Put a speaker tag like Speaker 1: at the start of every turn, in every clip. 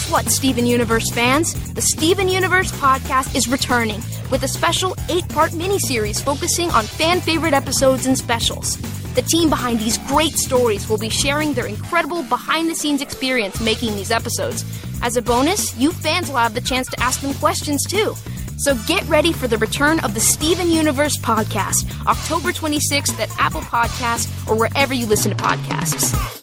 Speaker 1: Guess what, Steven Universe fans? The Steven Universe podcast is returning with a special 8-part miniseries focusing on fan-favorite episodes and specials. The team behind these great stories will be sharing their incredible behind-the-scenes experience making these episodes. As a bonus, you fans will have the chance to ask them questions too. So get ready for the return of the Steven Universe podcast, October 26th at Apple Podcasts or wherever you listen to podcasts.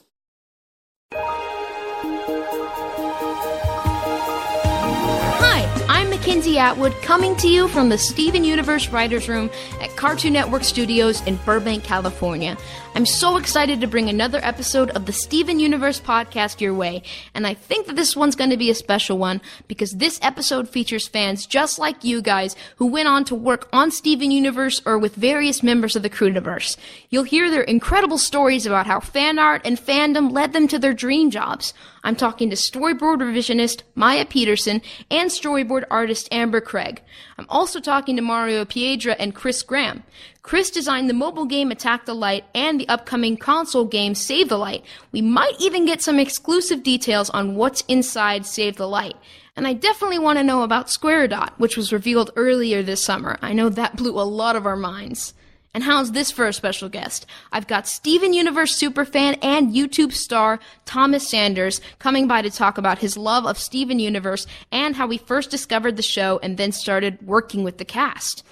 Speaker 1: I'm McKenzie Atwood, coming to you from the Steven Universe Writers Room at Cartoon Network Studios in Burbank, California. I'm so excited to bring another episode of the Steven Universe podcast your way, and I think that this one's going to be a special one because this episode features fans just like you guys who went on to work on Steven Universe or with various members of the crewniverse. You'll hear their incredible stories about how fan art and fandom led them to their dream jobs. I'm talking to Storyboard Revisionist Maya Petersen and Storyboard artist Amber Cragg. I'm also talking to Mario Piedra and Chris Graham. Chris designed the mobile game Attack the Light and the upcoming console game Save the Light. We might even get some exclusive details on what's inside Save the Light. And I definitely want to know about Squaredot, which was revealed earlier this summer. I know that blew a lot of our minds. And how's this for a special guest? I've got Steven Universe superfan and YouTube star Thomas Sanders coming by to talk about his love of Steven Universe and how he first discovered the show and then started working with the cast.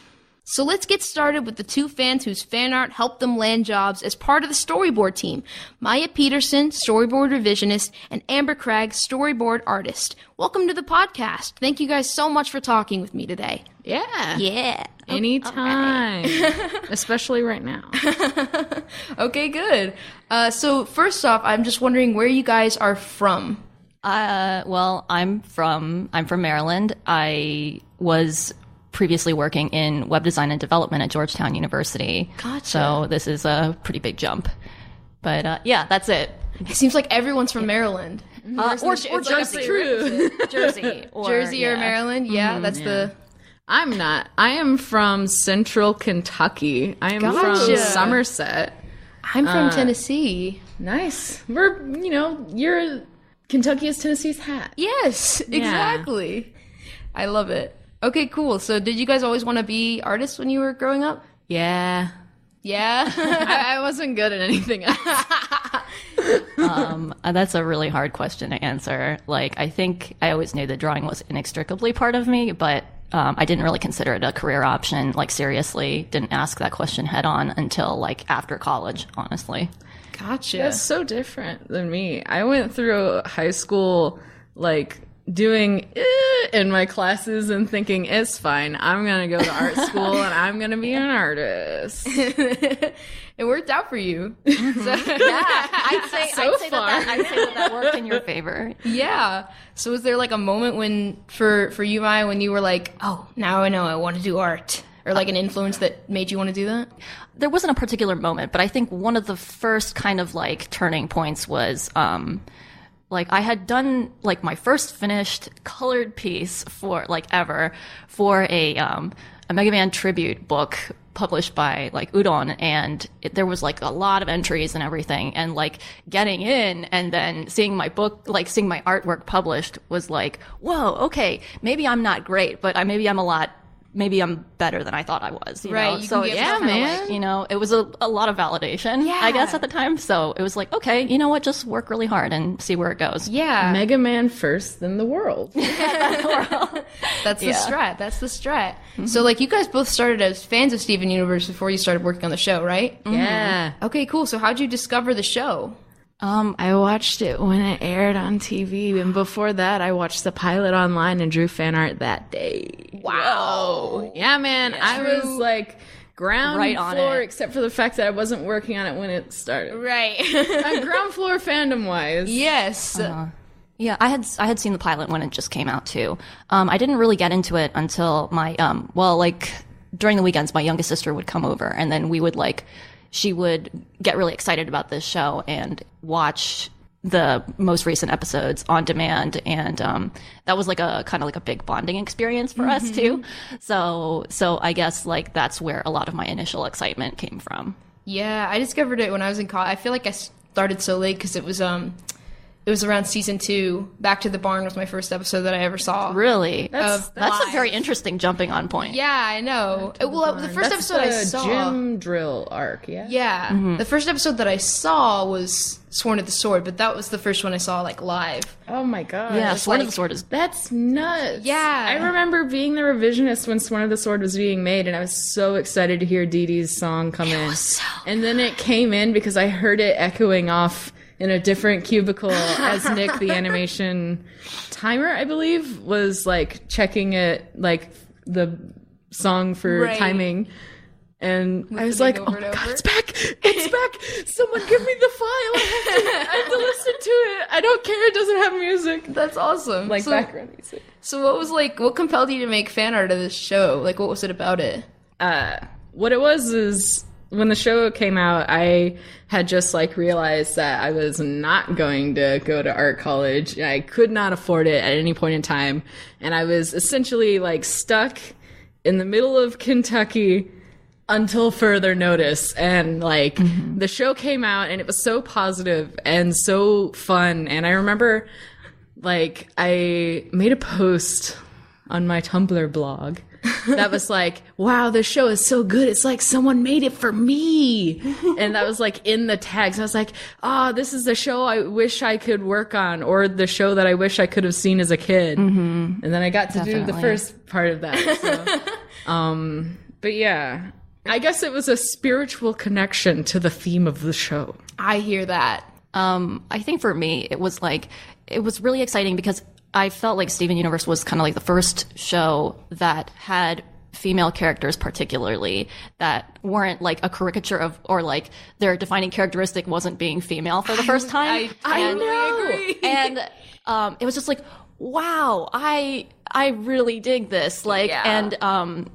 Speaker 1: So let's get started with the two fans whose fan art helped them land jobs as part of the Storyboard team. Maya Petersen, Storyboard Revisionist, and Amber Cragg, Storyboard Artist. Welcome to the podcast. Thank you guys so much for talking with me today.
Speaker 2: Yeah.
Speaker 1: Yeah.
Speaker 2: Anytime. Right. Especially right now.
Speaker 1: Okay, good. So first off, I'm just wondering where you guys are from.
Speaker 3: Well, I'm from Maryland. I was previously working in web design and development at Georgetown University.
Speaker 1: Gotcha.
Speaker 3: So this is a pretty big jump. But yeah, that's it.
Speaker 1: It seems like everyone's from Maryland.
Speaker 3: Or Jersey.
Speaker 2: True.
Speaker 3: Jersey.
Speaker 1: Jersey or Maryland. Yeah, that's the...
Speaker 2: I'm not. I am from central Kentucky. I am
Speaker 1: Gotcha.
Speaker 2: from Somerset.
Speaker 1: I'm from Tennessee.
Speaker 2: Nice. You're Kentucky is Tennessee's hat.
Speaker 1: Yes, exactly. I love it. Okay, cool. So did you guys always want to be artists when you were growing up?
Speaker 2: Yeah.
Speaker 1: Yeah?
Speaker 2: I wasn't good at anything else.
Speaker 3: That's a really hard question to answer. Like, I think I always knew that drawing was inextricably part of me, but I didn't really consider it a career option, like seriously. Didn't ask that question head on until like after college, honestly.
Speaker 1: Gotcha.
Speaker 2: That's so different than me. I went through high school like doing in my classes and thinking it's fine. I'm going to go to art school and I'm going to be an artist.
Speaker 1: It worked out for you.
Speaker 3: Yeah, I'd say that worked in your favor.
Speaker 1: Yeah. So was there like a moment when, for you, Maya, when you were like, oh, now I know I want to do art? Or like an influence that made you want to do that?
Speaker 3: There wasn't a particular moment, but I think one of the first kind of like turning points was, like I had done like my first finished colored piece for like ever for a Mega Man tribute book published by like Udon, and there was like a lot of entries and everything, and like getting in and then seeing my book, like seeing my artwork published was like, whoa, okay, maybe I'm not great, but maybe I'm better than I thought I was. You
Speaker 1: right.
Speaker 3: know? So
Speaker 2: yeah, man.
Speaker 3: Like, it was a lot of validation, I guess, at the time. So it was like, okay, you know what? Just work really hard and see where it goes.
Speaker 1: Yeah.
Speaker 2: Mega Man first, then the world.
Speaker 1: That's the strat. That's the strat. Mm-hmm. So like you guys both started as fans of Steven Universe before you started working on the show, right?
Speaker 2: Mm-hmm. Yeah.
Speaker 1: Okay, cool. So how'd you discover the show?
Speaker 2: I watched it when it aired on TV, and before that, I watched the pilot online and drew fan art that day.
Speaker 1: Wow.
Speaker 2: Yeah, man. I was like ground
Speaker 3: right on
Speaker 2: floor,
Speaker 3: it.
Speaker 2: Except for the fact that I wasn't working on it when it started.
Speaker 1: Right.
Speaker 2: Ground floor fandom wise.
Speaker 1: Yes.
Speaker 3: Yeah, I had seen the pilot when it just came out too. I didn't really get into it until my during the weekends, my youngest sister would come over, and then we would she would get really excited about this show and watch the most recent episodes on demand, and that was like a kind of like a big bonding experience for us too. So I guess like that's where a lot of my initial excitement came from.
Speaker 1: Yeah, I discovered it when I was in college. I feel like I started so late because it was it was around season 2. Back to the Barn was my first episode that I ever saw.
Speaker 3: Really? That's
Speaker 1: live.
Speaker 3: a very interesting jumping on point.
Speaker 1: Yeah, I know. Well, the first episode I saw,
Speaker 2: gym drill arc. Yeah.
Speaker 1: Yeah, the first episode that I saw was Sworn to the Sword, but that was the first one I saw like live.
Speaker 2: Oh my god.
Speaker 3: Yeah, Sworn to the Sword is...
Speaker 2: That's nuts.
Speaker 1: Yeah.
Speaker 2: I remember being the revisionist when Sworn to the Sword was being made, and I was so excited to hear Dee Dee's song come in. And then it came in because I heard it echoing off in a different cubicle as Nick, the animation timer, I believe, was like checking it, like the song for timing. And I was like, oh my god, it's back! It's back! Someone give me the file! I have to listen to it! I don't care, it doesn't have music.
Speaker 1: That's awesome.
Speaker 2: Like background music.
Speaker 1: So what compelled you to make fan art of this show? Like, what was it about it?
Speaker 2: What it was is, when the show came out, I had just like realized that I was not going to go to art college. I could not afford it at any point in time. And I was essentially like stuck in the middle of Kentucky until further notice. And like the show came out and it was so positive and so fun. And I remember like I made a post on my Tumblr blog that was like, wow, this show is so good. It's like someone made it for me. And that was like in the tags. I was like, this is the show I wish I could work on, or the show that I wish I could have seen as a kid. And then I got to do the first part of that. So. But yeah, I guess it was a spiritual connection to the theme of the show.
Speaker 1: I hear that.
Speaker 3: I think for me, it was really exciting because I felt like Steven Universe was kind of like the first show that had female characters particularly that weren't like a caricature of, or like their defining characteristic wasn't being female for the first time.
Speaker 1: I know. Agree.
Speaker 3: And it was just like, wow, I really dig this. Like, and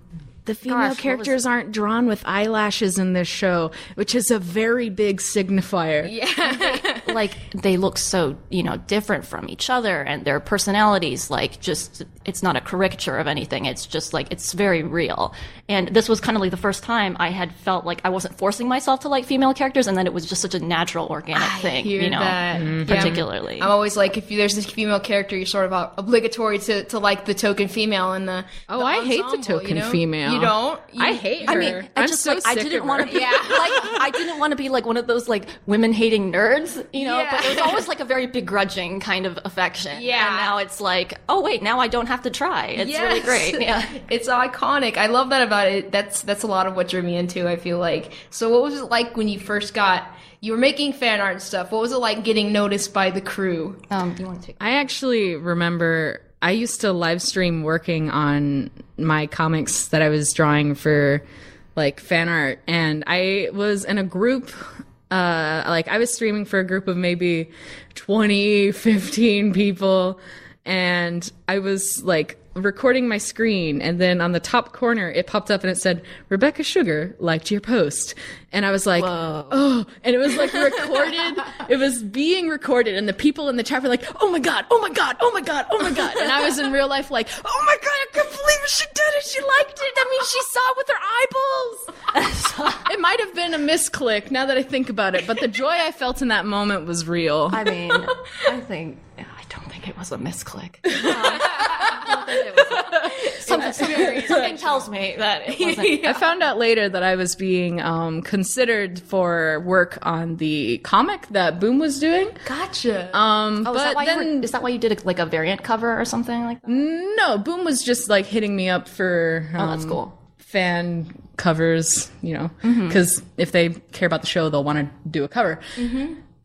Speaker 2: the female characters aren't drawn with eyelashes in this show, which is a very big signifier.
Speaker 1: Yeah.
Speaker 3: Like, they look so, different from each other, and their personalities, like, just, it's not a caricature of anything. It's just, like, it's very real. And this was kind of like the first time I had felt like I wasn't forcing myself to like female characters, and then it was just such a natural, organic thing,
Speaker 1: that.
Speaker 3: Particularly.
Speaker 1: I'm always like, if there's this female character, you're sort of obligatory to like the token female in the
Speaker 2: I hate the token female.
Speaker 1: You don't?
Speaker 2: I hate her.
Speaker 3: I mean,
Speaker 2: I
Speaker 3: didn't want to be like, I didn't want to be like one of those like women hating nerds, but it was always like a very begrudging kind of affection.
Speaker 1: Yeah.
Speaker 3: And now it's like, oh wait, now I don't have to try. It's really great. Yeah.
Speaker 1: It's iconic. I love that about it. That's a lot of what drew me into, I feel like. So what was it like when you first you were making fan art and stuff? What was it like getting noticed by the crew?
Speaker 3: You want to take
Speaker 2: I actually remember I used to live stream working on my comics that I was drawing for like fan art, and I was in a group I was streaming for a group of maybe 20, 15 people, and I was like recording my screen, and then on the top corner it popped up and it said, Rebecca Sugar liked your post. And I was like, oh, and it was like recorded. It was being recorded, and the people in the chat were like, oh my god, oh my god, oh my god, oh my god. And I was in real life like, oh my god, I can't believe it, she did it, she liked it. That means she saw it with her eyeballs. It might have been a misclick now that I think about it, but the joy I felt in that moment was real.
Speaker 3: I mean, I don't think it was a misclick. Something tells me that it wasn't.
Speaker 2: I found out later that I was being considered for work on the comic that Boom was doing.
Speaker 1: Gotcha.
Speaker 3: Is that why you did like a variant cover or something like that?
Speaker 2: No, Boom was just like hitting me up for
Speaker 3: that's cool.
Speaker 2: Fan covers, because if they care about the show, they'll want to do a cover.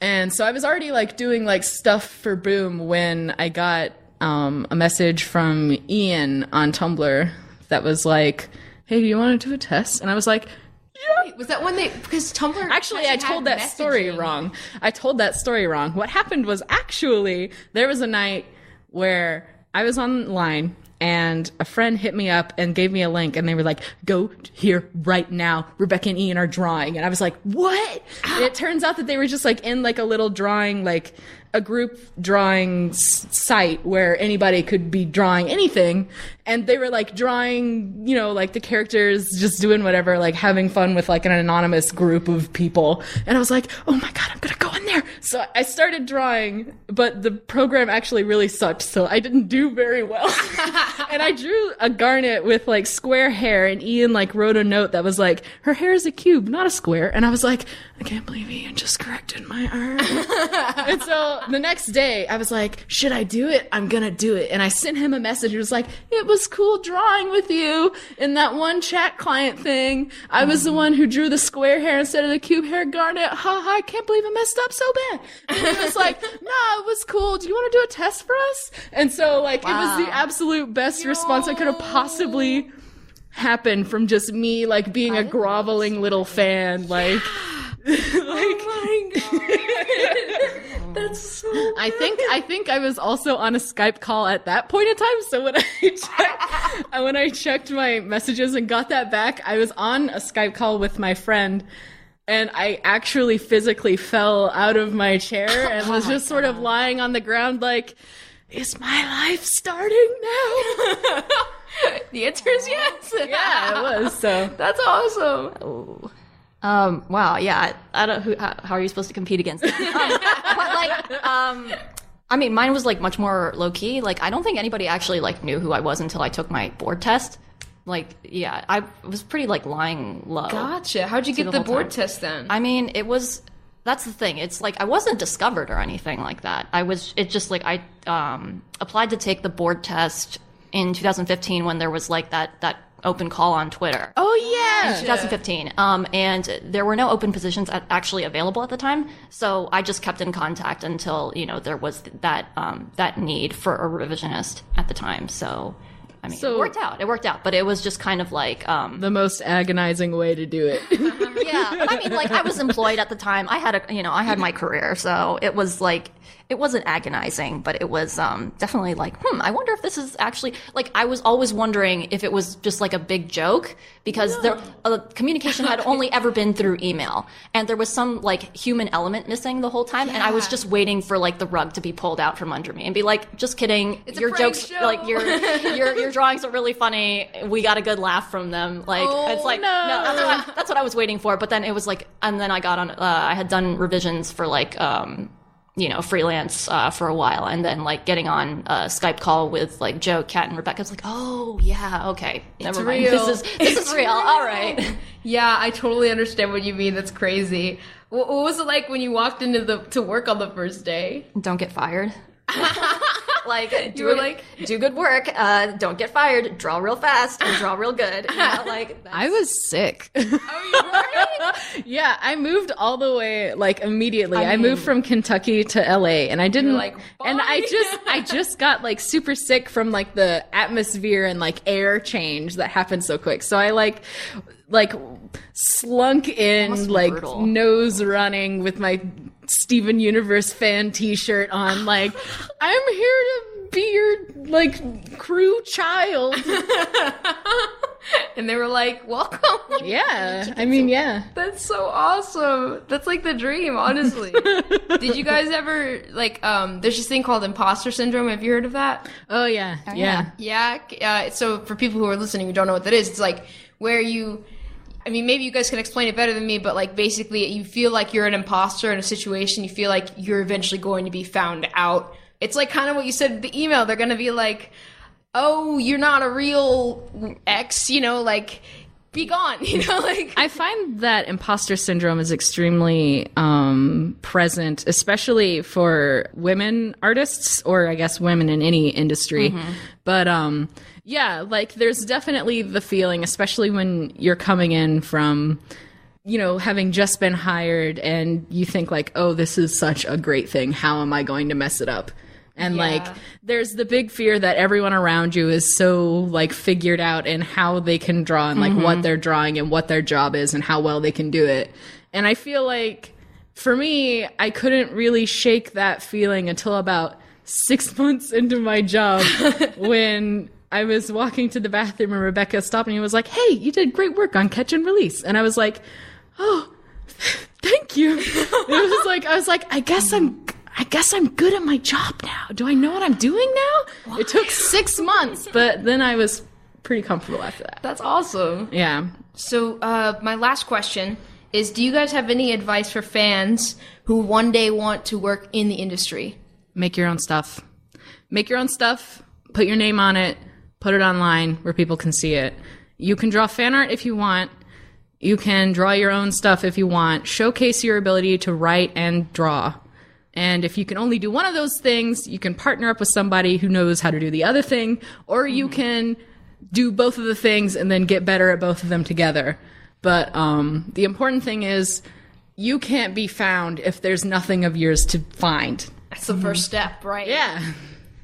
Speaker 2: And so I was already like doing like stuff for Boom when I got a message from Ian on Tumblr that was like, hey, do you want to do a test? And I was like, yeah.
Speaker 1: Wait, was that when because Tumblr
Speaker 2: actually I told that story wrong. What happened was actually there was a night where I was online and a friend hit me up and gave me a link, and they were like, go here right now, Rebecca and Ian are drawing. And I was like, what? And it turns out that they were just like in like a little drawing like a group drawing site where anybody could be drawing anything, and they were like drawing, you know, like the characters just doing whatever, like having fun with like an anonymous group of people. And I was like, oh my god, I'm gonna go in there. So I started drawing, but the program actually really sucked, so I didn't do very well. And I drew a Garnet with like square hair, and Ian like wrote a note that was like, her hair is a cube, not a square. And I was like, I can't believe Ian just corrected my art. And so the next day I was like, should I do it? I'm gonna do it. And I sent him a message. It was like, it was cool drawing with you in that one chat client thing. I was the one who drew the square hair instead of the cube hair, Garnet. Ha ha, I can't believe I messed up so bad. And he was like, no, it was cool. Do you want to do a test for us? And so like, It was the absolute best response I could have possibly happened from just me like being a groveling little fan. Like,
Speaker 1: Oh my god. That's so weird.
Speaker 2: I think I was also on a Skype call at that point in time. So when I checked my messages and got that back, I was on a Skype call with my friend, and I actually physically fell out of my chair and was just sort of lying on the ground like, is my life starting now?
Speaker 1: The answer is yes.
Speaker 2: Yeah, it was. So
Speaker 1: that's awesome.
Speaker 3: Oh. Wow, yeah, I don't, how are you supposed to compete against that? But like, I mean, mine was like much more low key. Like, I don't think anybody actually like knew who I was until I took my board test. Like, yeah, I was pretty like lying low.
Speaker 1: Gotcha. How'd you get the board test then?
Speaker 3: I mean, that's the thing. It's like, I wasn't discovered or anything like that. It's just like, I, applied to take the board test in 2015 when there was like that open call on Twitter.
Speaker 2: Oh yeah,
Speaker 3: in 2015. And there were no open positions actually available at the time. So I just kept in contact until, you know, there was that need for a revisionist at the time. So, I mean, it worked out, but it was just kind of like,
Speaker 2: the most agonizing way to do it.
Speaker 3: Yeah. I mean, like, I was employed at the time. I had my career. So it was like, it wasn't agonizing, but it was definitely like, I wonder if this is actually, like, I was always wondering if it was just like a big joke, because communication had only ever been through email, and there was some like human element missing the whole time, and I was just waiting for like the rug to be pulled out from under me and be like, just kidding,
Speaker 1: it's
Speaker 3: your jokes, like your drawings are really funny, we got a good laugh from them, like, it's like, no, that's what I was waiting for. But then it was like, and then I got on, I had done revisions for like, freelance for a while, and then like getting on a Skype call with like Joe, Kat, and Rebecca. I was like, oh yeah, okay, never mind. This is real. All right.
Speaker 1: Yeah, I totally understand what you mean. That's crazy. What was it like when you walked into to work on the first day?
Speaker 3: Don't get fired. Like, do good work. Don't get fired. Draw real fast and draw real good. You know, like,
Speaker 2: I was sick.
Speaker 1: Oh, you were?
Speaker 2: Yeah, I moved all the way like immediately. I moved from Kentucky to LA, and I didn't
Speaker 1: like,
Speaker 2: and I just got like super sick from like the atmosphere and like air change that happened so quick. So I like slunk in, like brutal. Nose running with my Steven Universe fan t-shirt on, like, I'm here to be your like crew child.
Speaker 1: And they were like, welcome.
Speaker 2: Yeah, I mean, yeah.
Speaker 1: That's so awesome. That's like the dream, honestly. Did you guys ever, like, there's this thing called Impostor Syndrome. Have you heard of that?
Speaker 2: Oh, yeah. Yeah.
Speaker 1: Yeah. So for people who are listening who don't know what that is, it's like where you, I mean, maybe you guys can explain it better than me, but like basically you feel like you're an imposter in a situation. You feel like you're eventually going to be found out. It's like kind of what you said in the email. They're going to be like, oh, you're not a real X, you know, like, be gone, you know, like.
Speaker 2: I find that imposter syndrome is extremely present, especially for women artists, or I guess women in any industry. Mm-hmm. But yeah, like there's definitely the feeling, especially when you're coming in from, you know, having just been hired and you think like, oh, this is such a great thing. How am I going to mess it up? And like, there's the big fear that everyone around you is so like figured out in how they can draw and like what they're drawing and what their job is and how well they can do it. And I feel like for me, I couldn't really shake that feeling until about 6 months into my job when I was walking to the bathroom and Rebecca stopped me and was like, hey, you did great work on Catch and Release. And I was like, oh, thank you. It was like, I was like, I guess I guess I'm good at my job now. Do I know what I'm doing now? It took 6 months, but then I was pretty comfortable after that.
Speaker 1: That's awesome.
Speaker 2: Yeah.
Speaker 1: So, my last question is, do you guys have any advice for fans who one day want to work in the industry?
Speaker 2: Make your own stuff. Make your own stuff, put your name on it, put it online where people can see it. You can draw fan art if you want. You can draw your own stuff if you want. Showcase your ability to write and draw. And if you can only do one of those things, you can partner up with somebody who knows how to do the other thing, or you can do both of the things and then get better at both of them together. But the important thing is you can't be found if there's nothing of yours to find.
Speaker 1: That's the first step, right?
Speaker 2: Yeah.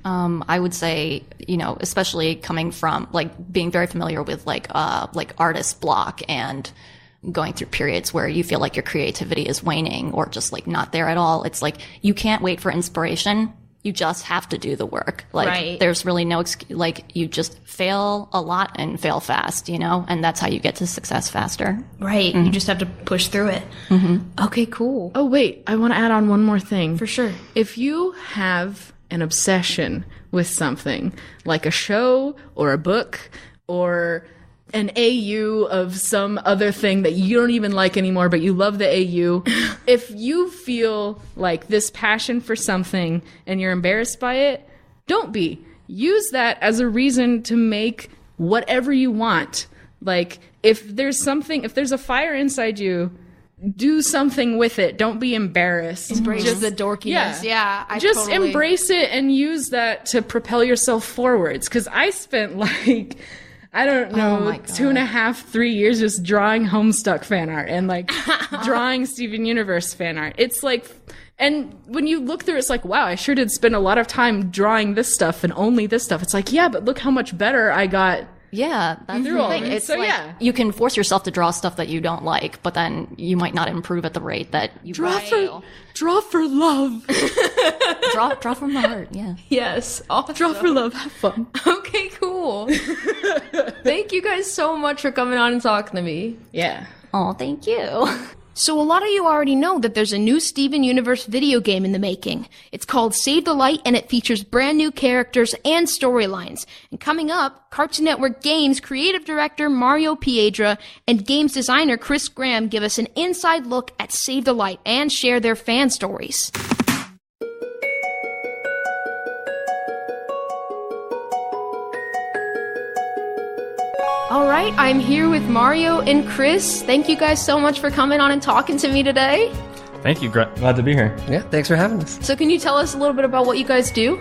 Speaker 3: I would say, especially coming from like being very familiar with like artist block and going through periods where you feel like your creativity is waning or just like not there at all. It's like you can't wait for inspiration. You just have to do the work. Like there's really no like you just fail a lot and fail fast, and that's how you get to success faster.
Speaker 1: Right. You just have to push through it. Okay, cool.
Speaker 2: Oh, wait. I want to add on one more thing.
Speaker 1: For sure.
Speaker 2: If you have an obsession with something, like a show or a book or an AU of some other thing that you don't even like anymore, but you love the AU, if you feel like this passion for something and you're embarrassed by it, don't be. Use that as a reason to make whatever you want. Like, if there's a fire inside you, do something with it. Don't be embarrassed.
Speaker 1: Embrace the dorkiness. Yeah, I
Speaker 2: just
Speaker 1: totally
Speaker 2: embrace it and use that to propel yourself forwards. Because I spent like, I don't know, 2.5, 3 years just drawing Homestuck fan art and like drawing Steven Universe fan art. It's like, and when you look through, it's like, wow, I sure did spend a lot of time drawing this stuff and only this stuff. It's like, yeah, but look how much better I got.
Speaker 3: Yeah, that's the thing. It's so, like you can force yourself to draw stuff that you don't like, but then you might not improve at the rate that you
Speaker 2: draw for love.
Speaker 3: draw from the heart. Yeah.
Speaker 1: Yes. Awesome.
Speaker 2: Draw for love. Have fun.
Speaker 1: Okay, cool. Thank you guys so much for coming on and talking to me.
Speaker 2: Yeah.
Speaker 3: Oh, thank you.
Speaker 1: So a lot of you already know that there's a new Steven Universe video game in the making. It's called Save the Light, and it features brand new characters and storylines. And coming up, Cartoon Network Games creative director Mario Piedra and games designer Chris Graham give us an inside look at Save the Light and share their fan stories. All right, I'm here with Mario and Chris. Thank you guys so much for coming on and talking to me today.
Speaker 4: Thank you. Glad to be here.
Speaker 5: Yeah, thanks for having us.
Speaker 1: So can you tell us a little bit about what you guys do?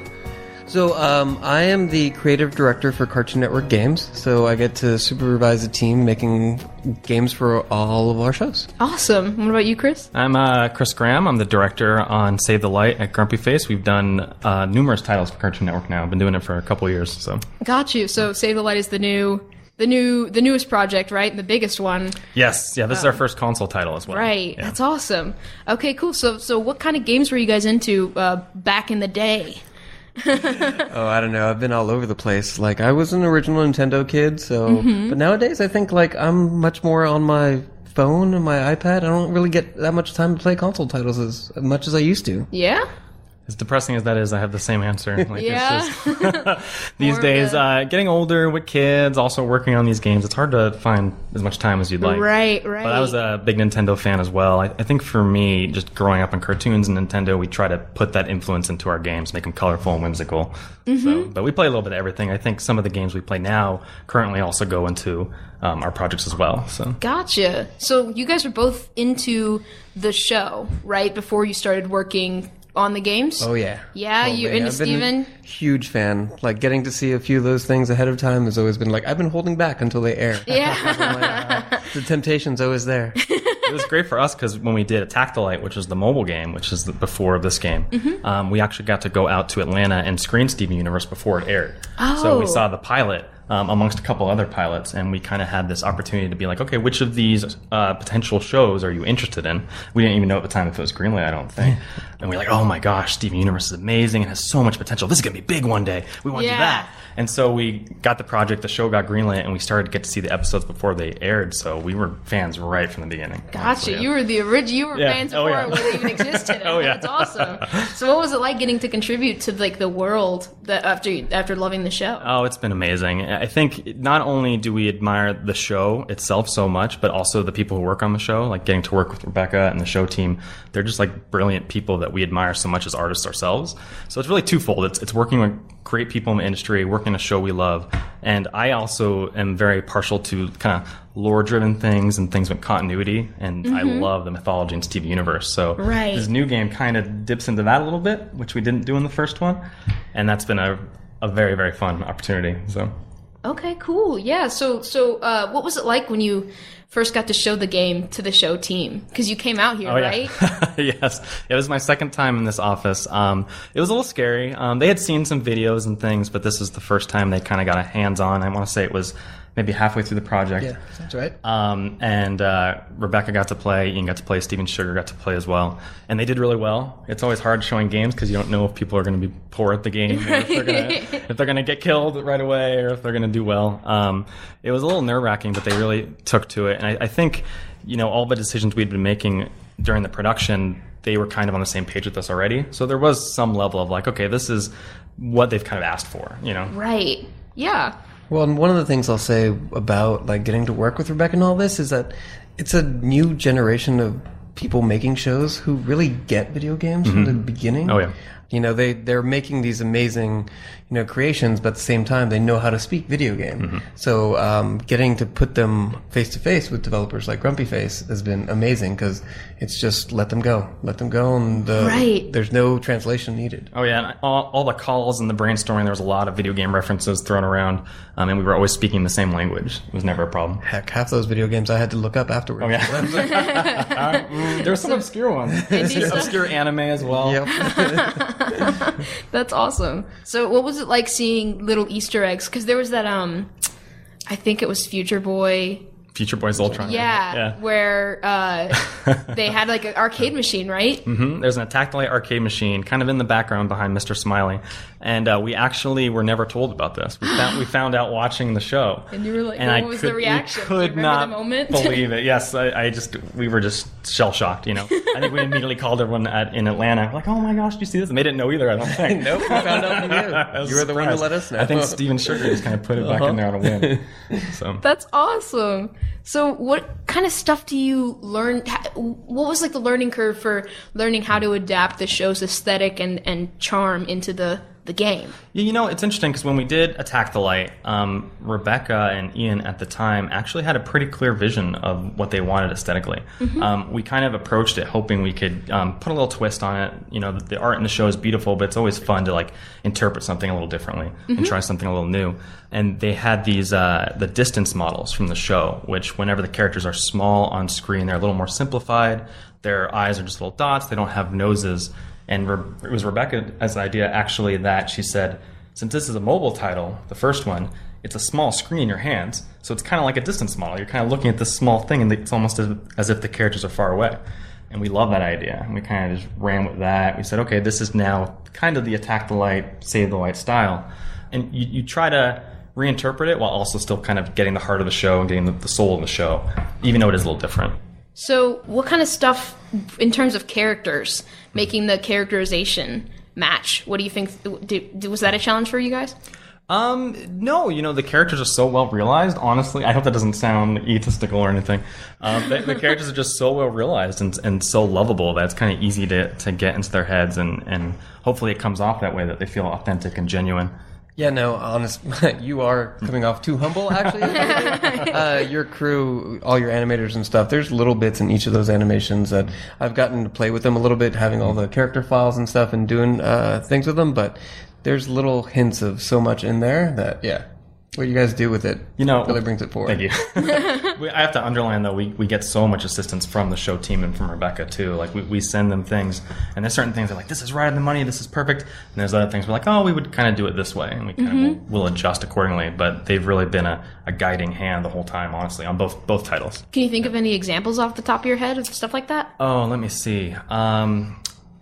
Speaker 5: So I am the creative director for Cartoon Network Games, so I get to supervise a team making games for all of our shows.
Speaker 1: Awesome. What about you, Chris?
Speaker 4: I'm Chris Graham. I'm the director on Save the Light at Grumpy Face. We've done numerous titles for Cartoon Network now. I've been doing it for a couple of years. So. Got
Speaker 1: you. So Save the Light is the newest project, right? The biggest one.
Speaker 4: Yes. Yeah, this is our first console title as well.
Speaker 1: Right.
Speaker 4: Yeah.
Speaker 1: That's awesome. Okay, cool. So what kind of games were you guys into back in the day?
Speaker 5: Oh, I don't know. I've been all over the place. Like, I was an original Nintendo kid, so... But nowadays, I think, like, I'm much more on my phone and my iPad. I don't really get that much time to play console titles as much as I used to.
Speaker 1: Yeah?
Speaker 4: As depressing as that is, I have the same answer. Like,
Speaker 1: yeah.
Speaker 4: It's just these days, getting older with kids, also working on these games, it's hard to find as much time as you'd like.
Speaker 1: Right.
Speaker 4: But I was a big Nintendo fan as well. I think for me, just growing up on cartoons and Nintendo, we try to put that influence into our games, make them colorful and whimsical. But we play a little bit of everything. I think some of the games we play now currently also go into our projects as well. So.
Speaker 1: Gotcha. So you guys were both into the show, right, before you started working on the games?
Speaker 5: Oh, yeah.
Speaker 1: Yeah, you're into Steven?
Speaker 5: Huge fan. Like, getting to see a few of those things ahead of time has always been like, I've been holding back until they air.
Speaker 1: Yeah.
Speaker 5: The temptation's always there.
Speaker 4: It was great for us because when we did Attack the Light, which is the mobile game, which is before this game, we actually got to go out to Atlanta and screen Steven Universe before it aired.
Speaker 1: Oh.
Speaker 4: So we saw the pilot amongst a couple other pilots, and we kind of had this opportunity to be like, okay, which of these potential shows are you interested in? We didn't even know at the time if it was greenlit, I don't think. And we're like, oh my gosh, Steven Universe is amazing and has so much potential. This is going to be big one day. We want to do that. And so we got the project, the show got greenlit, and we started to get to see the episodes before they aired. So we were fans right from the beginning.
Speaker 1: Gotcha. You were the original. You were fans before it even existed. That's awesome. So what was it like getting to contribute to like the world that after loving the show?
Speaker 4: Oh, it's been amazing. I think not only do we admire the show itself so much, but also the people who work on the show, like getting to work with Rebecca and the show team. They're just like brilliant people that we admire so much as artists ourselves. So it's really twofold. It's working with great people in the industry, working a show we love. And I also am very partial to kind of lore-driven things and things with continuity. And I love the mythology in Steven Universe. So this new game kind of dips into that a little bit, which we didn't do in the first one. And that's been a very, very fun opportunity. So.
Speaker 1: Okay, cool. Yeah. So what was it like when you first got to show the game to the show team? Because you came out here, right?
Speaker 4: Yes. It was my second time in this office. It was a little scary. They had seen some videos and things, but this was the first time they kind of got a hands-on. I want to say it was maybe halfway through the project.
Speaker 5: Yeah, that's right.
Speaker 4: And Rebecca got to play, Ian got to play, Steven Sugar got to play as well. And they did really well. It's always hard showing games because you don't know if people are going to be poor at the game, or if they're going to get killed right away, or if they're going to do well. It was a little nerve-wracking, but they really took to it. And I think, all the decisions we'd been making during the production, they were kind of on the same page with us already. So there was some level of like, okay, this is what they've kind of asked for,
Speaker 1: Right. Yeah.
Speaker 5: Well, and one of the things I'll say about like getting to work with Rebecca and all this is that it's a new generation of people making shows who really get video games from the beginning.
Speaker 4: Oh yeah.
Speaker 5: They're making these amazing, creations, but at the same time, they know how to speak video game. So getting to put them face to face with developers like Grumpy Face has been amazing because it's just let them go, and there's no translation needed.
Speaker 4: Oh yeah, and all the calls and the brainstorming, there was a lot of video game references thrown around, and we were always speaking the same language. It was never a problem.
Speaker 5: Heck, half those video games I had to look up afterwards.
Speaker 4: Oh yeah. There were some obscure ones. Obscure anime as well.
Speaker 5: Yep.
Speaker 1: That's awesome. So what was it like seeing little Easter eggs? Because there was that, I think it was Future Boy's
Speaker 4: Ultron.
Speaker 1: Yeah. Where they had like an arcade machine, right?
Speaker 4: There's an Tactile arcade machine kind of in the background behind Mr. Smiley. And we actually were never told about this. We found out watching the show.
Speaker 1: And you were like, what was the reaction?
Speaker 4: We could not
Speaker 1: the moment?
Speaker 4: believe it. Yes, we were just shell-shocked, I think we immediately called everyone in Atlanta. We're like, oh my gosh, did you see this? And they didn't know either, I don't think.
Speaker 5: Nope, we found out from you. You were the one to let us know.
Speaker 4: I think Steven Sugar just kind of put it back in there on a whim. So.
Speaker 1: That's awesome. So what kind of stuff do you learn? What was like the learning curve for learning how to adapt the show's aesthetic and charm into the game?
Speaker 4: Yeah, it's interesting because when we did Attack the Light, Rebecca and Ian at the time actually had a pretty clear vision of what they wanted aesthetically. We kind of approached it hoping we could put a little twist on it. The art in the show is beautiful, but it's always fun to like interpret something a little differently and try something a little new. And they had these the distance models from the show, which whenever the characters are small on screen, they're a little more simplified. Their eyes are just little dots. They don't have noses. And it was Rebecca's idea, actually, that she said, since this is a mobile title, the first one, it's a small screen in your hands, so it's kind of like a distance model. You're kind of looking at this small thing, and it's almost as if the characters are far away. And we love that idea, and we kind of just ran with that. We said, okay, this is now kind of the Attack the Light, Save the Light style. And you try to reinterpret it while also still kind of getting the heart of the show and getting the soul of the show, even though it is a little different.
Speaker 1: So what kind of stuff, in terms of characters, making the characterization match, what do you think? Was that a challenge for you guys?
Speaker 4: No, the characters are so well realized, honestly. I hope that doesn't sound egotistical or anything. The characters are just so well realized and so lovable that it's kind of easy to get into their heads, and hopefully it comes off that way, that they feel authentic and genuine.
Speaker 5: Yeah, no, honest, you are coming off too humble, actually. Your crew, all your animators and stuff, there's little bits in each of those animations that I've gotten to play with them a little bit, having all the character files and stuff and doing things with them, but there's little hints of so much in there that, yeah. what you guys do with it. Really brings it forward.
Speaker 4: Thank you. I have to underline, though, we get so much assistance from the show team and from Rebecca, too. Like, we send them things, and there's certain things that are like, this is right on the money, this is perfect. And there's other things we're like, oh, we would kind of do it this way, and we kind of will adjust accordingly. But they've really been a guiding hand the whole time, honestly, on both titles.
Speaker 1: Can you think of any examples off the top of your head of stuff like that?
Speaker 4: Oh, let me see.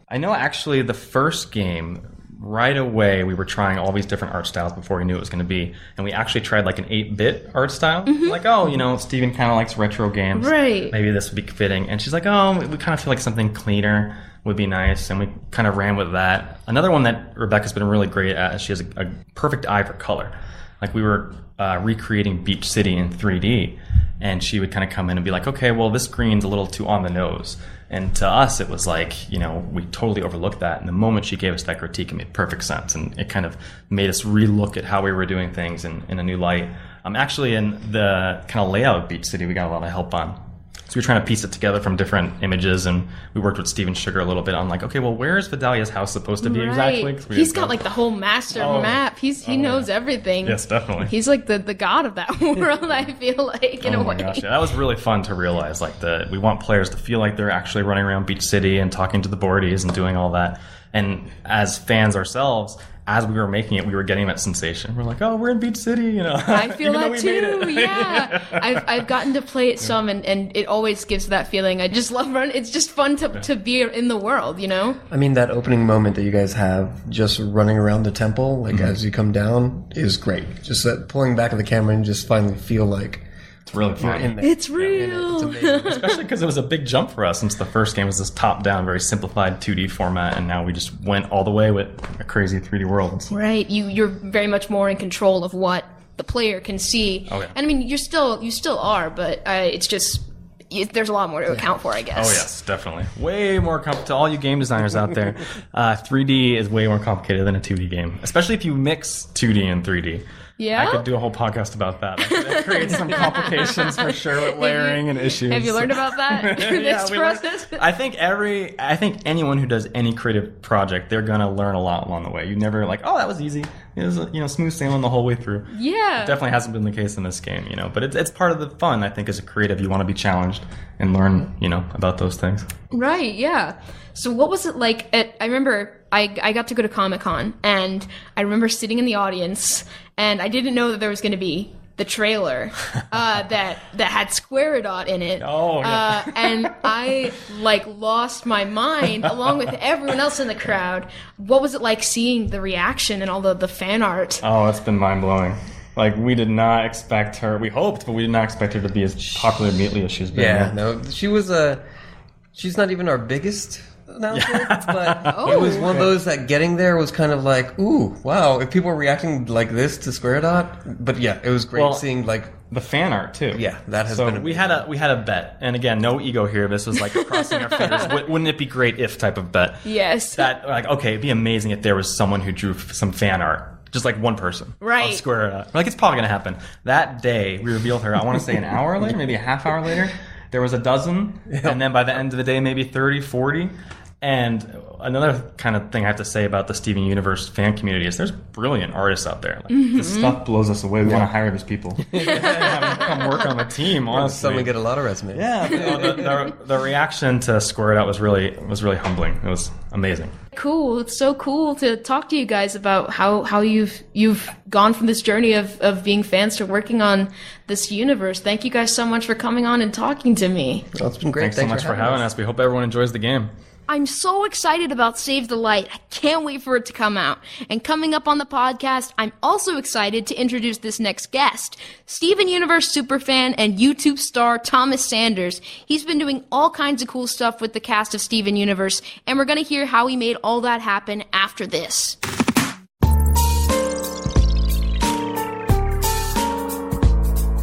Speaker 4: I know, actually, the first game, right away, we were trying all these different art styles before we knew it was going to be. And we actually tried like an 8-bit art style. Like, oh, Steven kind of likes retro games.
Speaker 1: Right.
Speaker 4: Maybe this would be fitting. And she's like, oh, we kind of feel like something cleaner would be nice. And we kind of ran with that. Another one that Rebecca's been really great at is she has a perfect eye for color. Like, we were recreating Beach City in 3D. And she would kind of come in and be like, okay, well, this green's a little too on the nose. And to us, it was like, we totally overlooked that. And the moment she gave us that critique, it made perfect sense. And it kind of made us relook at how we were doing things in a new light. Actually, in the kind of layout of Beach City, we got a lot of help on. So we were trying to piece it together from different images, and we worked with Steven Sugar a little bit on like, okay, well, where is Vidalia's house supposed to be exactly?
Speaker 1: He's got like the whole master map. He knows everything.
Speaker 4: Yes, definitely.
Speaker 1: He's like the god of that world, I feel like, in a way.
Speaker 4: Gosh, yeah, that was really fun to realize. Like, we want players to feel like they're actually running around Beach City and talking to the boardies and doing all that. And as fans ourselves, as we were making it, we were getting that sensation. We're like, oh, we're in Beach City,
Speaker 1: I feel that too, yeah. I've gotten to play it some, and it always gives that feeling. I just love running. It's just fun to be in the world,
Speaker 5: I mean, that opening moment that you guys have, just running around the temple, like as you come down, is great. Just that pulling back of the camera and just finally feel like
Speaker 4: it's really fun.
Speaker 1: It's real.
Speaker 5: It's amazing.
Speaker 4: Especially because it was a big jump for us, since the first game was this top-down, very simplified 2D format, and now we just went all the way with a crazy 3D world.
Speaker 1: Right. You're very much more in control of what the player can see.
Speaker 4: Oh, yeah.
Speaker 1: And I mean, you still are, but it's just there's a lot more to account for, I guess.
Speaker 4: Oh yes, definitely. Way more complicated. To all you game designers out there, 3D is way more complicated than a 2D game, especially if you mix 2D and 3D.
Speaker 1: Yeah?
Speaker 4: I could do a whole podcast about that. It creates some complications for sure with layering and issues.
Speaker 1: Have you learned about that through this process?
Speaker 4: I think anyone who does any creative project, they're gonna learn a lot along the way. You never like, oh, that was easy. It was smooth sailing the whole way through.
Speaker 1: Yeah.
Speaker 4: It definitely hasn't been the case in this game, But it's part of the fun, I think, as a creative. You want to be challenged and learn, about those things.
Speaker 1: Right, yeah. So what was it like I remember I got to go to Comic-Con, and I remember sitting in the audience, and I didn't know that there was going to be the trailer that had Squaredot in it.
Speaker 4: Oh, yeah.
Speaker 1: And I lost my mind along with everyone else in the crowd. What was it like seeing the reaction and all the fan art?
Speaker 4: Oh, it's been mind-blowing. Like, we did not expect her. We hoped, but we did not expect her to be as popular immediately as she's been.
Speaker 5: Yeah, no, she was she's not even our biggest announcement, but it was one of those that getting there was kind of like, ooh, wow, if people were reacting like this to Squaredot. But yeah, it was great seeing like
Speaker 4: the fan art too.
Speaker 5: Yeah, that has been.
Speaker 4: We had a bet, and again, no ego here. This was like crossing our fingers. Wouldn't it be great if type of bet?
Speaker 1: Yes.
Speaker 4: That okay, it'd be amazing if there was someone who drew some fan art. Just like one person.
Speaker 1: Right.
Speaker 4: Of Squaredot. Like, it's probably going to happen. That day, we revealed her, I want to say an hour later, maybe a half hour later. There was a dozen, and then by the end of the day, maybe 30, 40. And another kind of thing I have to say about the Steven Universe fan community is there's brilliant artists out there. Like, this stuff blows us away. We want to hire these people. Come work on the team, honestly.
Speaker 5: Suddenly get a lot of resumes.
Speaker 4: Yeah. The reaction to Squaredot was really humbling. It was amazing.
Speaker 1: Cool. It's so cool to talk to you guys about how you've gone from this journey of being fans to working on this universe. Thank you guys so much for coming on and talking to me.
Speaker 5: Well, it's been great.
Speaker 4: Thanks so much for having us. We hope everyone enjoys the game.
Speaker 1: I'm so excited about Save the Light. I can't wait for it to come out. And coming up on the podcast, I'm also excited to introduce this next guest, Steven Universe superfan and YouTube star Thomas Sanders. He's been doing all kinds of cool stuff with the cast of Steven Universe, and we're going to hear how he made all that happen after this.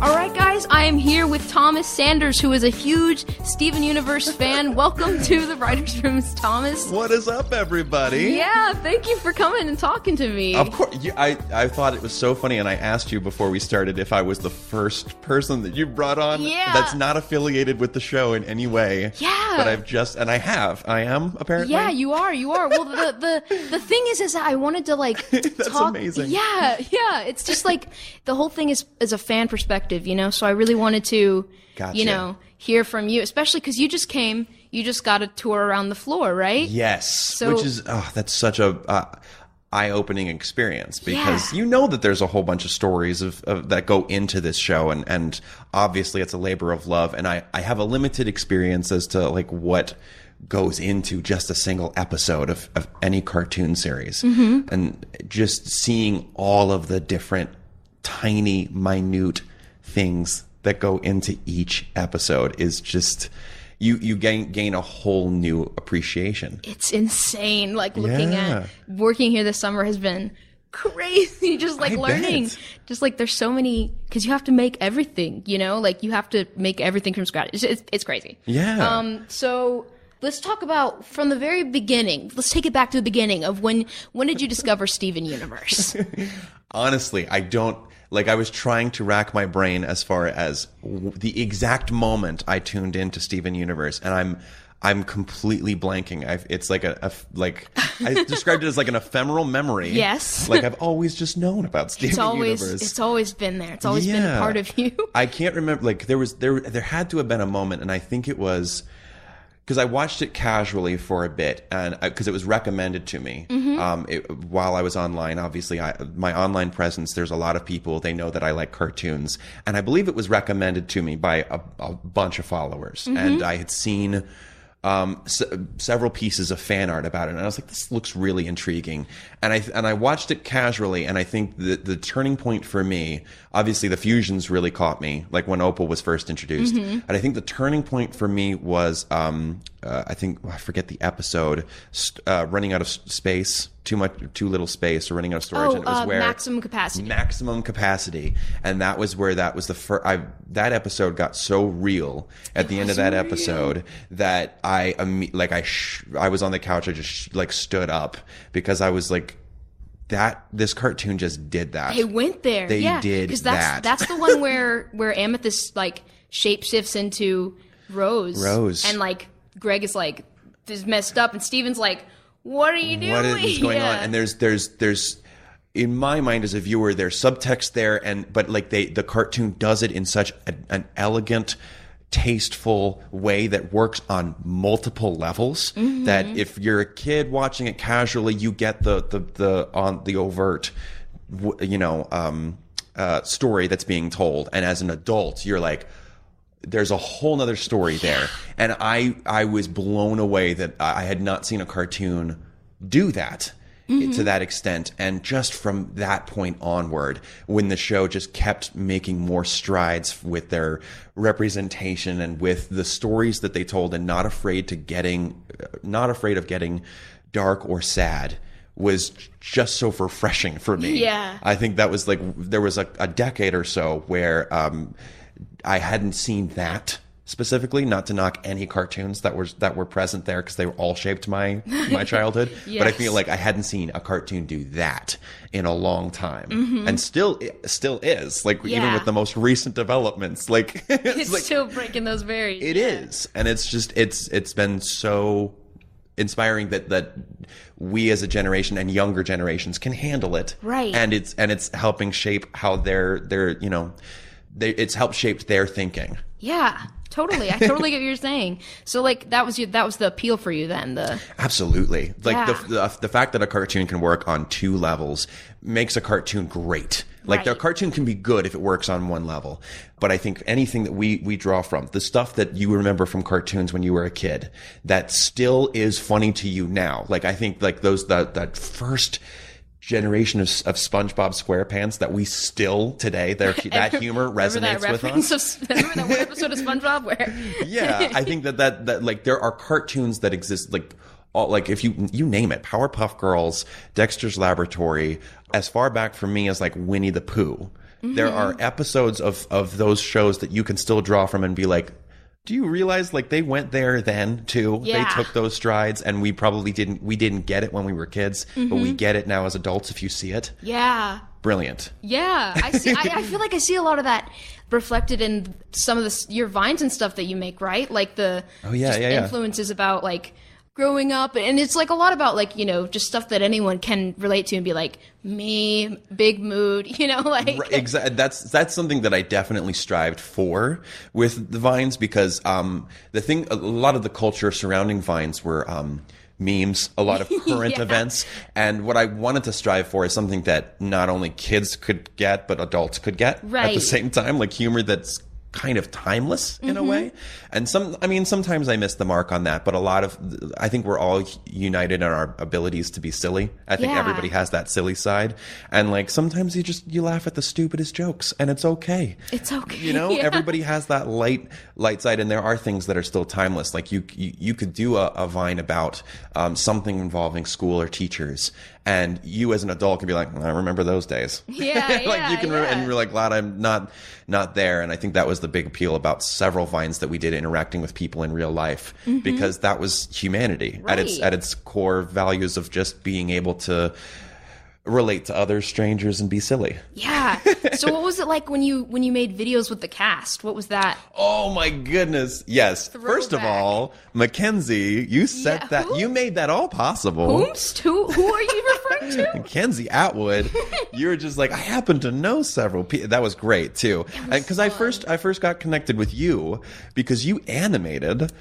Speaker 1: All right, guys, I am here with Thomas Sanders, who is a huge Steven Universe fan. Welcome to the Writers' Room, Thomas.
Speaker 6: What is up, everybody?
Speaker 1: Yeah, thank you for coming and talking to me.
Speaker 6: Of course. I thought it was so funny, and I asked you before we started if I was the first person that you brought on that's not affiliated with the show in any way.
Speaker 1: Yeah.
Speaker 6: But I am, apparently.
Speaker 1: Yeah, you are. Well, the thing is that I wanted to, like,
Speaker 6: That's
Speaker 1: talk.
Speaker 6: amazing.
Speaker 1: Yeah. It's just, like, the whole thing is a fan perspective, you know? So I really wanted to,
Speaker 6: Gotcha.
Speaker 1: you know, hear from you, especially because you just got a tour around the floor, right?
Speaker 6: Yes.
Speaker 1: So-
Speaker 6: Which is, that's such a eye-opening experience, because you know that there's a whole bunch of stories of that go into this show, and obviously it's a labor of love, and I have a limited experience as to, like, what goes into just a single episode of any cartoon series. And just seeing all of the different tiny, minute things that go into each episode is just, you gain a whole new appreciation.
Speaker 1: It's insane. Like, working here this summer has been crazy. Just like learning, just like there's so many, because you have to make everything, you know, like you have to make everything from scratch. It's crazy.
Speaker 6: Yeah.
Speaker 1: So let's talk about from the very beginning. Let's take it back to the beginning of when did you discover Steven Universe?
Speaker 6: Honestly, I was trying to rack my brain as far as the exact moment I tuned into Steven Universe, and I'm completely blanking. It's like I described it as like an ephemeral memory.
Speaker 1: Yes.
Speaker 6: Like I've always just known about Steven Universe.
Speaker 1: It's always been there. It's always been a part of you.
Speaker 6: I can't remember. Like there had to have been a moment, and I think it was because I watched it casually for a bit, and because it was recommended to me while I was online. Obviously, my online presence, there's a lot of people, they know that I like cartoons, and I believe it was recommended to me by a bunch of followers, and I had seen several pieces of fan art about it, and I was like, this looks really intriguing, and I watched it casually, and I think the turning point for me, obviously the fusions really caught me, like when Opal was first introduced, and I think the turning point for me was I forget the episode, running out of space, too little space, or running out of storage, and it was where
Speaker 1: maximum capacity,
Speaker 6: and that was where that was the first. That episode got so real at the end of that episode that I was on the couch. I just like stood up because I was like, this cartoon just did that.
Speaker 1: They went there.
Speaker 6: They did that.
Speaker 1: That's the one where Amethyst like shapeshifts into Rose, and like Greg is like, this is messed up, and Steven's like, what are you doing?
Speaker 6: What is going on? And there's in my mind as a viewer, there's subtext there, but like the cartoon does it in such an elegant, tasteful way that works on multiple levels, that if you're a kid watching it casually, you get the overt, story that's being told, and as an adult, you're like, there's a whole nother story there. And I was blown away that I had not seen a cartoon do that to that extent. And just from that point onward, when the show just kept making more strides with their representation and with the stories that they told, and not afraid of getting dark or sad, was just so refreshing for me.
Speaker 1: Yeah.
Speaker 6: I think that was like, there was a decade or so where I hadn't seen that specifically, not to knock any cartoons that were present there, because they all shaped my childhood.
Speaker 1: Yes.
Speaker 6: But I feel like I hadn't seen a cartoon do that in a long time, and still is, like, even with the most recent developments, like
Speaker 1: it's
Speaker 6: like,
Speaker 1: still breaking those barriers.
Speaker 6: It is, and it's just it's been so inspiring that we as a generation and younger generations can handle it,
Speaker 1: right?
Speaker 6: And it's helping shape how it's helped shape their thinking.
Speaker 1: Yeah, totally. I totally get what you're saying. So, like, that was the appeal for you then.
Speaker 6: Absolutely. Like the fact that a cartoon can work on two levels makes a cartoon great. Like, the cartoon can be good if it works on one level. But I think anything that we draw from, the stuff that you remember from cartoons when you were a kid, that still is funny to you now. Like, I think like that first generation of SpongeBob SquarePants that we still today, that humor resonates with us.
Speaker 1: Remember that one episode of SpongeBob where?
Speaker 6: Yeah, I think that like there are cartoons that exist, like all, like if you name it, Powerpuff Girls, Dexter's Laboratory, as far back from me as like Winnie the Pooh. There are episodes of those shows that you can still draw from and be like, do you realize like they went there then too?
Speaker 1: Yeah.
Speaker 6: They took those strides, and we probably didn't get it when we were kids, but we get it now as adults if you see it.
Speaker 1: Yeah.
Speaker 6: Brilliant.
Speaker 1: Yeah. I see. I feel like I see a lot of that reflected in some of your vines and stuff that you make, right? Like the influences about like growing up, and it's like a lot about like, you know, just stuff that anyone can relate to and be like, me, big mood, you know, like
Speaker 6: exactly. That's something that I definitely strived for with the vines, because a lot of the culture surrounding vines were memes, a lot of current events, and what I wanted to strive for is something that not only kids could get but adults could get at the same time, like humor that's kind of timeless in a way. And sometimes I miss the mark on that, but I think we're all united in our abilities to be silly. I think everybody has that silly side, and like sometimes you laugh at the stupidest jokes, and it's okay.
Speaker 1: It's okay.
Speaker 6: You know, everybody has that light side, and there are things that are still timeless. Like you could do a Vine about something involving school or teachers, and you as an adult can be like, I remember those days.
Speaker 1: Yeah,
Speaker 6: like you can and you're like, glad I'm not there. And I think that was the big appeal about several Vines that we did interacting with people in real life, because that was humanity at its core values of just being able to relate to other strangers and be silly.
Speaker 1: Yeah. So what was it like when you made videos with the cast? What was that?
Speaker 6: Oh my goodness. Yes. First of all, McKenzie, you set you made that all possible.
Speaker 1: Who are you referring to?
Speaker 6: McKenzie Atwood. You were just like, I happen to know several people. That was great too. Because I first got connected with you because you animated.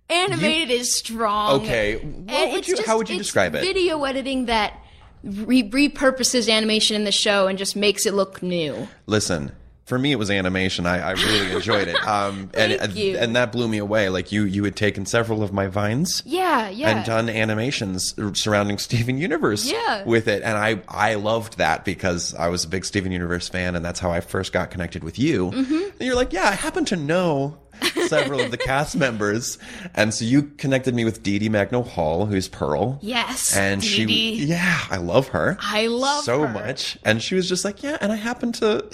Speaker 1: Animated is strong.
Speaker 6: Okay. How would you describe it?
Speaker 1: Video editing that repurposes animation in the show and just makes it look new.
Speaker 6: Listen, for me it was animation. I really enjoyed it. And that blew me away. Like you had taken several of my Vines and done animations surrounding Steven Universe with it. And I loved that because I was a big Steven Universe fan, and that's how I first got connected with you. And you're like, I happen to know several of the cast members, and so you connected me with Dee Dee Magno Hall, who's Pearl.
Speaker 1: Yes,
Speaker 6: and
Speaker 1: Dee.
Speaker 6: I love her.
Speaker 1: I love
Speaker 6: so
Speaker 1: her
Speaker 6: much. And she was just like, and I happen to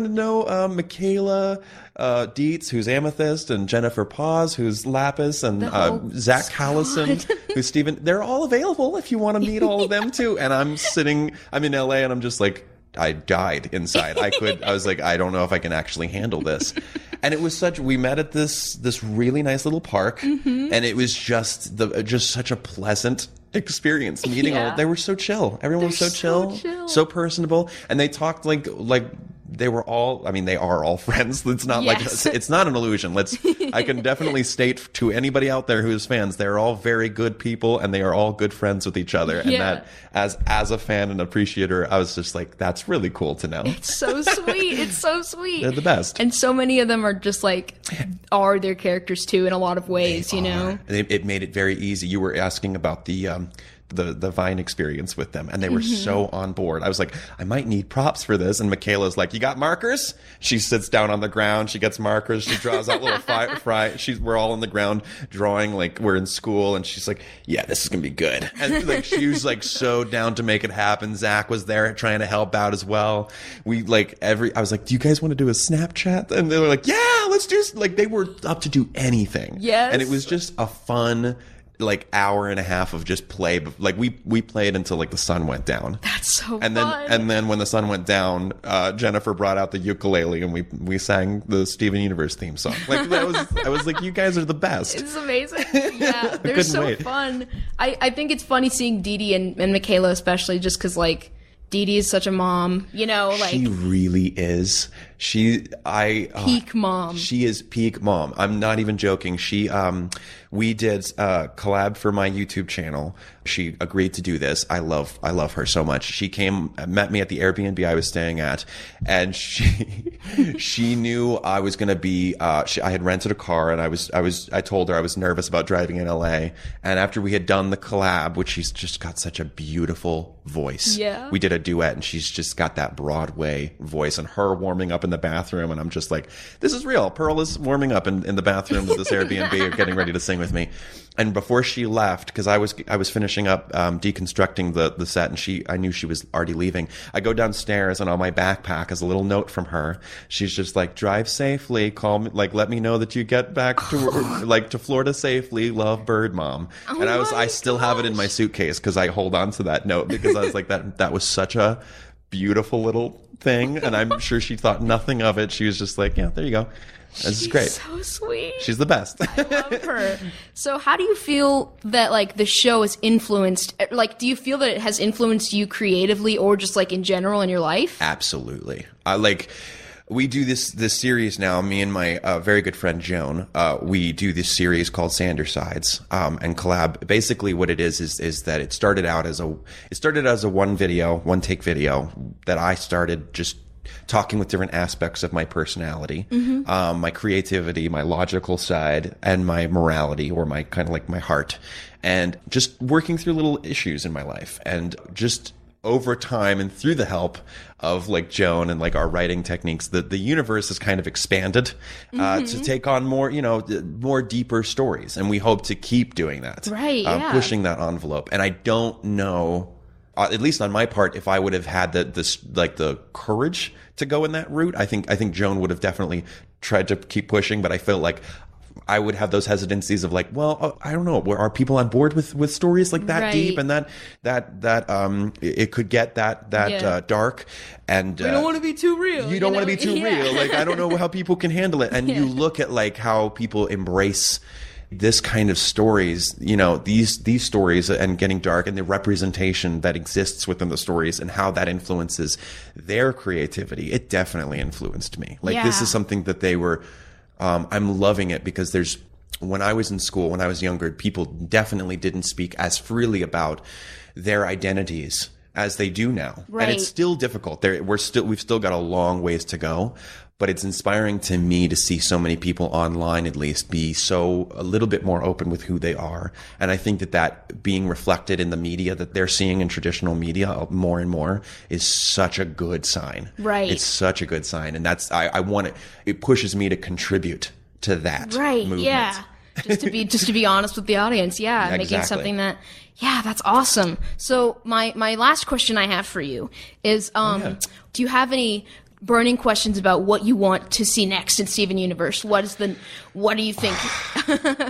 Speaker 6: know Michaela Dietz, who's Amethyst, and Jennifer Paz, who's Lapis, and Zach Callison, who's Steven. They're all available if you want to meet all of them too. And I'm in LA, and I'm just like, I died inside. I was like, I don't know if I can actually handle this. And it was we met at this really nice little park, and it was just such a pleasant experience meeting all. They were so chill. Everyone was so chill, so personable, and they talked like they were all, they are all friends. It's not like, it's not an illusion. I can definitely state to anybody out there who's fans, they're all very good people, and they are all good friends with each other. And that, as a fan and appreciator, I was just like, that's really cool to know.
Speaker 1: It's so sweet. It's so sweet.
Speaker 6: They're the best.
Speaker 1: And so many of them are just like, are their characters too in a lot of ways, you know?
Speaker 6: It made it very easy. You were asking about the Vine experience with them, and they were so on board. I was like, I might need props for this, and Michaela's like, you got markers? She sits down on the ground, she gets markers, she draws out little we're all on the ground drawing like we're in school, and she's like, yeah, this is gonna be good. And like she was like so down to make it happen. Zach was there trying to help out as well. I was like, do you guys want to do a Snapchat? And they were like, yeah, let's do, like, they were up to do anything.
Speaker 1: Yes.
Speaker 6: And it was just a fun like hour and a half of just play. Like we played until like the sun went down.
Speaker 1: That's so
Speaker 6: fun. And then when the sun went down, Jennifer brought out the ukulele, and we sang the Steven Universe theme song. Like I was like, you guys are the best.
Speaker 1: It's amazing. Yeah, they're so fun. I think it's funny seeing Dee Dee and Michaela especially, just because like Dee Dee is such a mom, you know, like
Speaker 6: she really is.
Speaker 1: Peak mom.
Speaker 6: She is peak mom. I'm not even joking. We did a collab for my YouTube channel. She agreed to do this. I love her so much. She met me at the Airbnb I was staying at, and she knew I was going to be, I had rented a car, and I told her I was nervous about driving in LA. And after we had done the collab, which she's just got such a beautiful voice.
Speaker 1: Yeah.
Speaker 6: We did a duet, and she's just got that Broadway voice, and her warming up in in the bathroom, and I'm just like, this is real. Pearl is warming up in the bathroom of this Airbnb, getting ready to sing with me. And before she left, because I was finishing up deconstructing the set, and I knew she was already leaving. I go downstairs, and on my backpack is a little note from her. She's just like, drive safely, call me, like, let me know that you get back to Florida safely. Love, Bird Mom. And I still have it in my suitcase because I hold on to that note, because I was like, that was such a beautiful little thing, and I'm sure she thought nothing of it. She was just like, yeah, there you go. This is great.
Speaker 1: So sweet.
Speaker 6: She's the best.
Speaker 1: I love her. So how do you feel that like the show has influenced, like, do you feel that it has influenced you creatively or just like in general in your life?
Speaker 6: Absolutely. We do this series now, me and my very good friend Joan, we do this series called Sandersides, and collab. Basically what it is that it started out as a one take video that I started just talking with different aspects of my personality, my creativity, my logical side, and my morality, or my kind of like my heart, and just working through little issues in my life. And just over time and through the help of like Joan and like our writing techniques, the universe has kind of expanded to take on more, more deeper stories. And we hope to keep doing that.
Speaker 1: Right.
Speaker 6: Pushing that envelope. And I don't know, at least on my part, if I would have had the courage to go in that route. I think Joan would have definitely tried to keep pushing, but I felt like I would have those hesitancies of like, well, I don't know, are people on board with stories like that deep and that it could get that dark, and
Speaker 1: we don't want to be too real.
Speaker 6: You don't want to be too real. Like, I don't know how people can handle it. And you look at like how people embrace this kind of stories, these stories, and getting dark, and the representation that exists within the stories and how that influences their creativity. It definitely influenced me. Like, this is something that they were. I'm loving it because when I was in school, when I was younger, people definitely didn't speak as freely about their identities as they do now.
Speaker 1: Right.
Speaker 6: And it's still difficult. We've still got a long ways to go, but it's inspiring to me to see so many people online, at least, be a little bit more open with who they are. And I think that being reflected in the media that they're seeing in traditional media more and more is such a good sign.
Speaker 1: Right.
Speaker 6: It's such a good sign. And I want it. It pushes me to contribute to that movement.
Speaker 1: Yeah. Just to be honest with the audience. Yeah.
Speaker 6: Exactly.
Speaker 1: Making something that's awesome. So my last question I have for you is, do you have any burning questions about what you want to see next in Steven Universe? What do you think?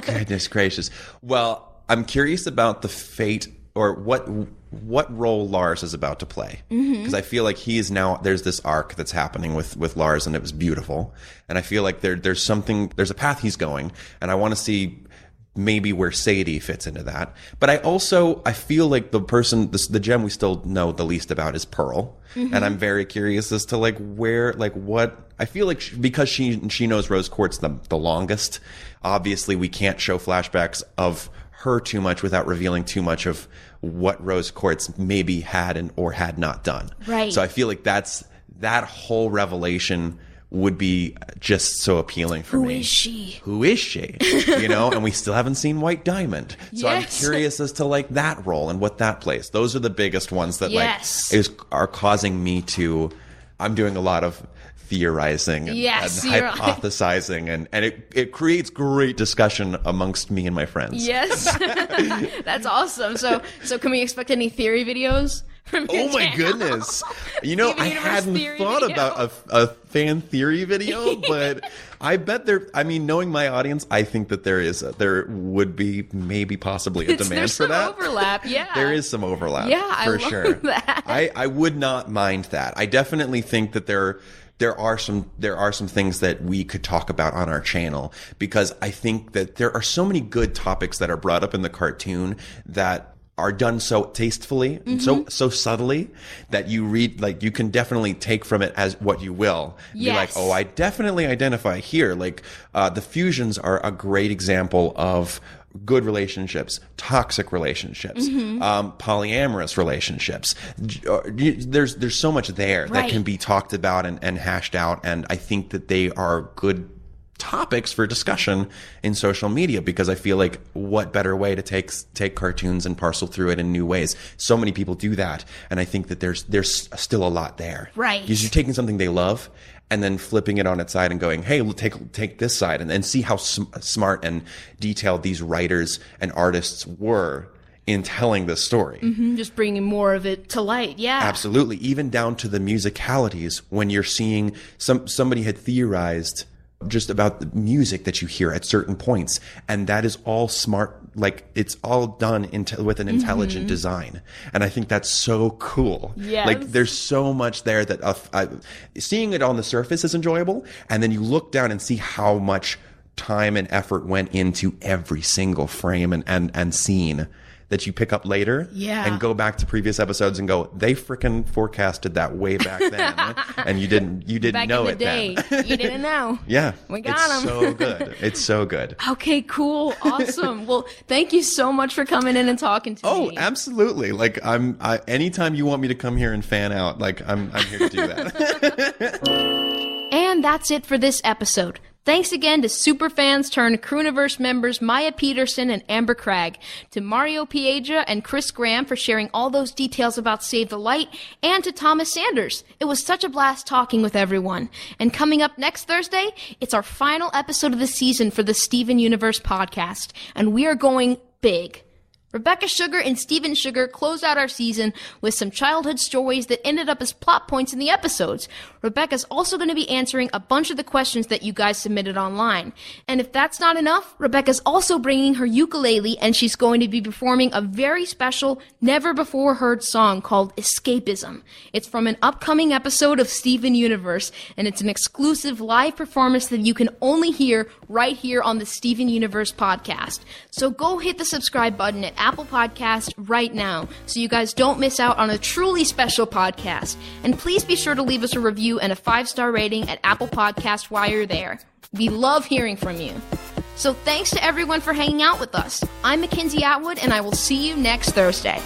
Speaker 6: Goodness gracious. Well, I'm curious about the fate, or what role Lars is about to play. Because I feel like there's this arc that's happening with Lars, and it was beautiful. And I feel like there's a path he's going, and I want to see maybe where Sadie fits into that. But I feel like the gem we still know the least about is Pearl. And I'm very curious as to what I feel like, because she knows Rose Quartz the longest. Obviously we can't show flashbacks of her too much without revealing too much of what Rose Quartz maybe had or had not done.
Speaker 1: Right.
Speaker 6: So I feel like that whole revelation would be just so appealing for me. Who is she? And we still haven't seen White Diamond. So I'm curious as to that role and what that plays. Those are the biggest ones that are causing me to. I'm doing a lot of theorizing and hypothesizing, and it creates great discussion amongst me and my friends.
Speaker 1: Yes. That's awesome. So can we expect any theory videos?
Speaker 6: Oh my goodness. I hadn't thought about a fan theory video, but I bet knowing my audience, I think that there would be maybe possibly a demand for that.
Speaker 1: There's some overlap, yeah.
Speaker 6: There is some overlap,
Speaker 1: yeah,
Speaker 6: for
Speaker 1: I love
Speaker 6: sure.
Speaker 1: that.
Speaker 6: I would not mind that. I definitely think that there are some things that we could talk about on our channel, because I think that there are so many good topics that are brought up in the cartoon that are done so tastefully and so subtly that you can definitely take from it as what you will. Be like, oh, I definitely identify here. The fusions are a great example of good relationships, toxic relationships, polyamorous relationships. There's so much there that can be talked about and hashed out, and I think that they are good topics for discussion in social media, because I feel like what better way to take cartoons and parcel through it in new ways. So many people do that, and I think that there's still a lot there.
Speaker 1: Right.
Speaker 6: Because you're taking something they love and then flipping it on its side and going, hey, we'll take this side, and then see how smart and detailed these writers and artists were in telling this story.
Speaker 1: Just bringing more of it to light. Yeah.
Speaker 6: Absolutely. Even down to the musicalities, when you're seeing somebody had theorized just about the music that you hear at certain points, and that is all smart, like it's all done with an intelligent design, and I think that's so cool.
Speaker 1: Yes.
Speaker 6: Like there's so much there that seeing it on the surface is enjoyable, and then you look down and see how much time and effort went into every single frame and scene that you pick up later, and go back to previous episodes and go, they frickin' forecasted that way back then, and you didn't
Speaker 1: back
Speaker 6: know
Speaker 1: in the
Speaker 6: it
Speaker 1: day.
Speaker 6: then.
Speaker 1: You didn't know.
Speaker 6: Yeah,
Speaker 1: We got
Speaker 6: it's
Speaker 1: 'em.
Speaker 6: so good. It's so good.
Speaker 1: Okay, cool, awesome. Well, thank you so much for coming in and talking to me.
Speaker 6: Oh, absolutely. Like anytime you want me to come here and fan out, like I'm here to do that.
Speaker 1: And that's it for this episode. Thanks again to superfans turned crewniverse members Maya Petersen and Amber Cragg, to Mario Piedra and Chris Graham for sharing all those details about Save the Light, and to Thomas Sanders. It was such a blast talking with everyone. And coming up next Thursday, it's our final episode of the season for the Steven Universe podcast, and we are going big. Rebecca Sugar and Steven Sugar close out our season with some childhood stories that ended up as plot points in the episodes. Rebecca's also going to be answering a bunch of the questions that you guys submitted online. And if that's not enough, Rebecca's also bringing her ukulele, and she's going to be performing a very special, never-before-heard song called Escapism. It's from an upcoming episode of Steven Universe, and it's an exclusive live performance that you can only hear right here on the Steven Universe podcast. So go hit the subscribe button at Apple Podcast right now so you guys don't miss out on a truly special podcast. And please be sure to leave us a review and a 5-star rating at Apple Podcast while you're there. We love hearing from you. So thanks to everyone for hanging out with us. I'm McKenzie Atwood, and I will see you next Thursday.